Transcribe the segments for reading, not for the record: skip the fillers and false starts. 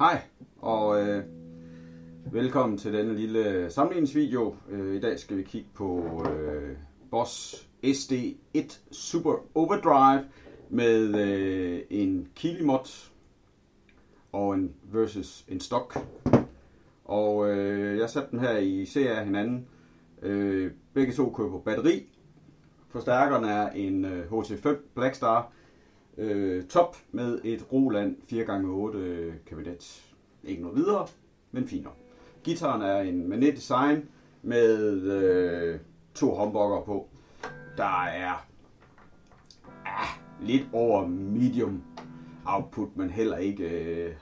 Hej og velkommen til denne lille sammenligningsvideo. I dag skal vi kigge på Boss SD1 Super Overdrive med en Kili-mod og en versus en stok. Og jeg satte dem her i serie af hinanden. Begge to kører på batteri. Forstærkeren er en HT5 Blackstar top med et Roland 4x8 kabinet. Ikke noget videre, men finere. Gitaren er en magnetdesign med 2 humbucker på. Der er lidt over medium output, men heller ikke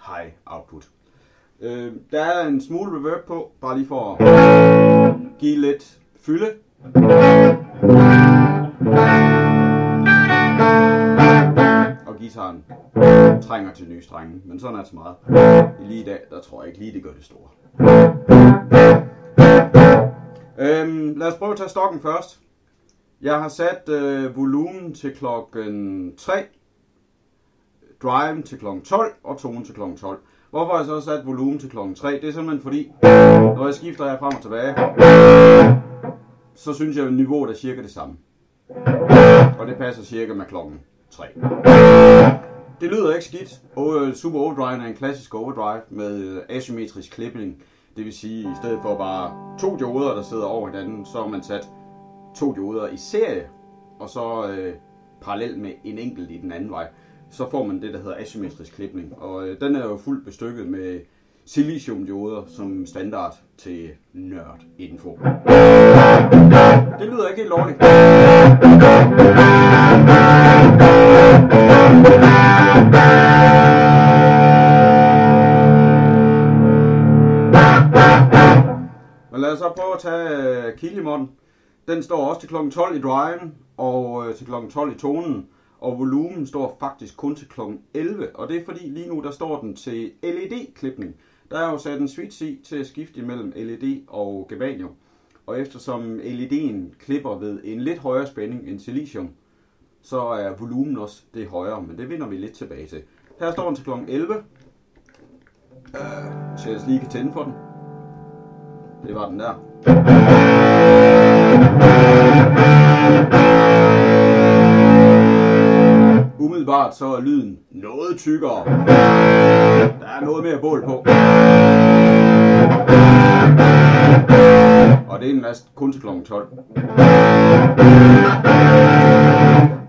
high output. Der er en smule reverb på, bare lige for at give lidt fylde. Gitaren trænger til nye strenge, men sådan er det så meget. Lige i dag, der tror jeg ikke lige det gør det store. Lad os prøve at tage stokken først. Jeg har sat volumen til klokken 3, driven til klokken 12 og tonen til klokken 12. Hvorfor har jeg så sat volumen til klokken 3? Det er simpelthen fordi, når jeg skifter her frem og tilbage, så synes jeg at niveauet er cirka det samme. Og det passer cirka med klokken 3. Det lyder ikke skidt. Super Overdrive er en klassisk overdrive med asymmetrisk klipning. Det vil sige, at i stedet for bare 2 dioder, der sidder over hinanden, så har man sat 2 dioder i serie, og så parallelt med en enkelt i den anden vej. Så får man det, der hedder asymmetrisk klipning. Og den er jo fuldt bestykket med siliciumdioder som standard til nørd info. Det lyder ikke helt dårligt. Men lad os så prøve at tage Kili-modden. Den står også til klokken 12 i driven og til klokken 12 i tonen. Og volumen står faktisk kun til klokken 11. Og det er fordi lige nu der står den til LED-klipning. Der er jo sat en switch i til at skifte imellem LED og germanium. Og eftersom LED'en klipper ved en lidt højere spænding end silicium, så er volumen også det højere, men det vender vi lidt tilbage til. Her står den til klokken 11. Så jeg lige kan tænde for den. Det var den der. Umiddelbart så er lyden noget tykkere. Der er noget mere bål på. Og det er næsten kun til klokken 12.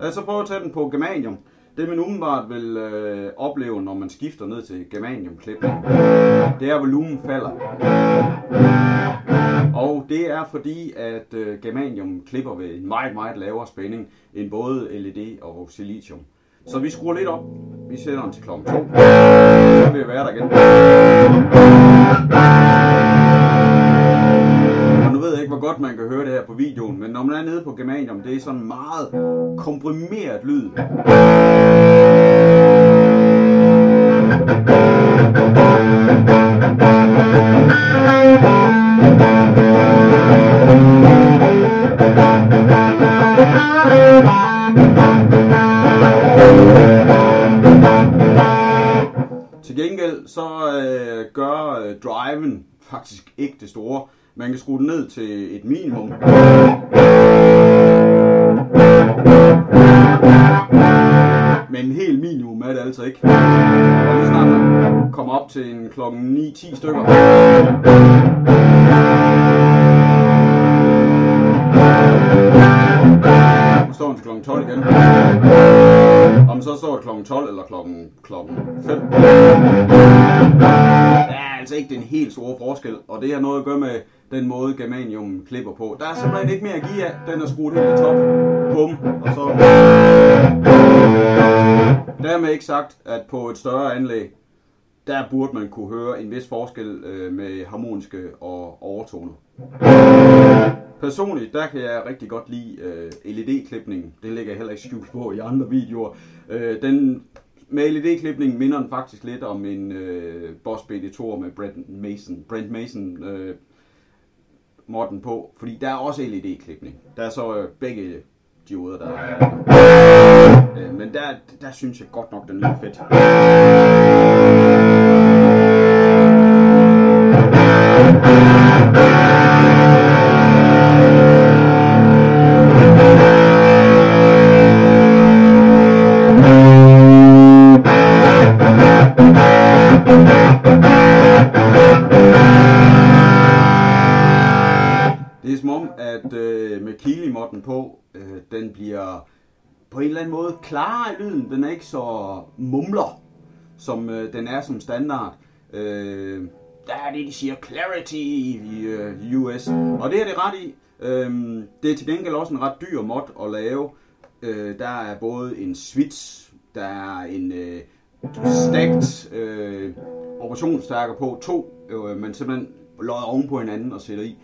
Lad os så prøve at tage den på germanium. Det man umiddelbart vil opleve, når man skifter ned til germaniumklipning, det er, at volumen falder. Og det er fordi, at germanium klipper ved en meget, meget lavere spænding end både LED og silicium. Så vi skruer lidt op. Vi sætter den til klokken 2. Så vil jeg være der igen. Og nu ved jeg ikke, hvor godt man kan høre det her på videoen, men når man er nede på germanium, det er sådan meget komprimeret lyd. Til gengæld så gør driven faktisk ikke det store. Man kan skrue den ned til et minimum. Men helt minimum er det altså ikke. Og lige snart man kommer op til en klokken 9-10 stykker. Nu står den til klokken 12 igen. Om så står det klokken 12 eller klokken 5. Der er altså ikke den helt store forskel, og det har noget at gøre med den måde germanium klipper på. Der er simpelthen ikke mere at give af. Den er skruet helt i top. Bum. Og så. Dermed ikke sagt, at på et større anlæg, der burde man kunne høre en vis forskel med harmoniske og overtoner. Personligt, der kan jeg rigtig godt lide LED-klipningen. Det lægger jeg heller ikke skjult på i andre videoer. Med LED-klipningen minder den faktisk lidt om en Boss BD2 med Brent Mason modden på. Fordi der er også LED-klipning. Der er så begge dioder, der er. Men der synes jeg godt nok, den lyder fedt. den bliver på en eller anden måde klarere i lyden. Den er ikke så mumler, som den er som standard. Der er det, de siger clarity i US, og det er det ret i. Det er til gengæld også en ret dyr mod at lave. Der er både en switch, der er en stacked operationsstærker på, to, man simpelthen lodder oven på hinanden og sætter i,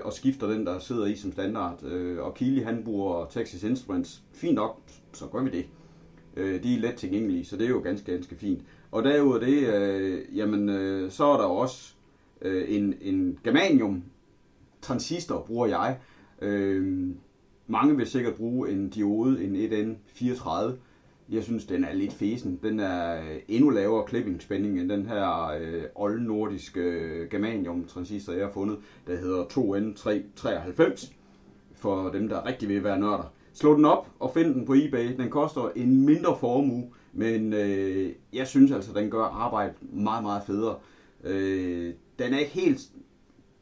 og skifter den, der sidder i som standard. Og Keeley, han bruger Texas Instruments. Fint nok, så gør vi det. De er let tilgængelige, så det er jo ganske fint. Og derudover det, så er der også en germanium transistor, bruger jeg. Mange vil sikkert bruge en diode, en 1N34. Jeg synes, den er lidt fesen. Den er endnu lavere klippingsspænding end den her oldnordiske germanium transistor, jeg har fundet, der hedder 2N393, for dem, der rigtig vil være nørder. Slå den op og find den på eBay. Den koster en mindre formue, men jeg synes altså, den gør arbejdet meget federe. Den er ikke helt...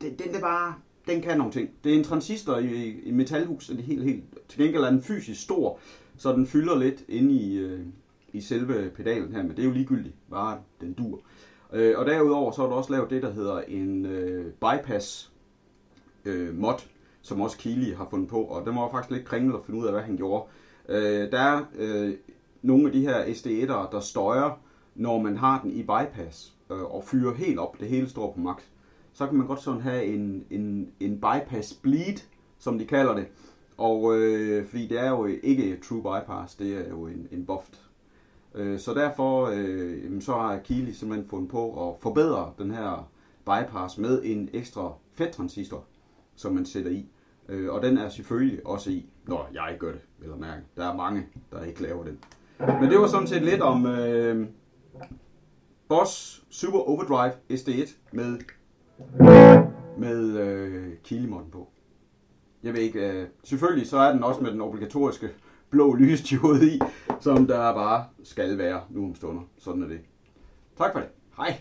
Den er bare... Den kan nogle ting. Det er en transistor i metalhus, det er helt... Til gengæld er den fysisk stor, så den fylder lidt inde i selve pedalen her, men det er jo ligegyldigt, bare den dur. Og derudover så har du også lavet det, der hedder en bypass mod, som også Keeley har fundet på, og det var faktisk lidt kringlet at finde ud af, hvad han gjorde. Der er nogle af de her SD1'ere, der støjer, når man har den i bypass, og fyrer helt op, det hele står på max. Så kan man godt sådan have en bypass bleed, som de kalder det. Og fordi det er jo ikke true bypass, det er jo en buffed. Så derfor så har Keeley simpelthen fundet på at forbedre den her bypass med en ekstra fedtransistor, som man sætter i. Og den er selvfølgelig også i, når jeg gør det, eller mærke. Der er mange, der ikke laver den. Men det var sådan set lidt om Boss Super Overdrive SD1 med Keeley-modden på. Jeg ved ikke, selvfølgelig så er den også med den obligatoriske blå lysdiode i, som der bare skal være nu om stunder. Sådan er det. Tak for det. Hej.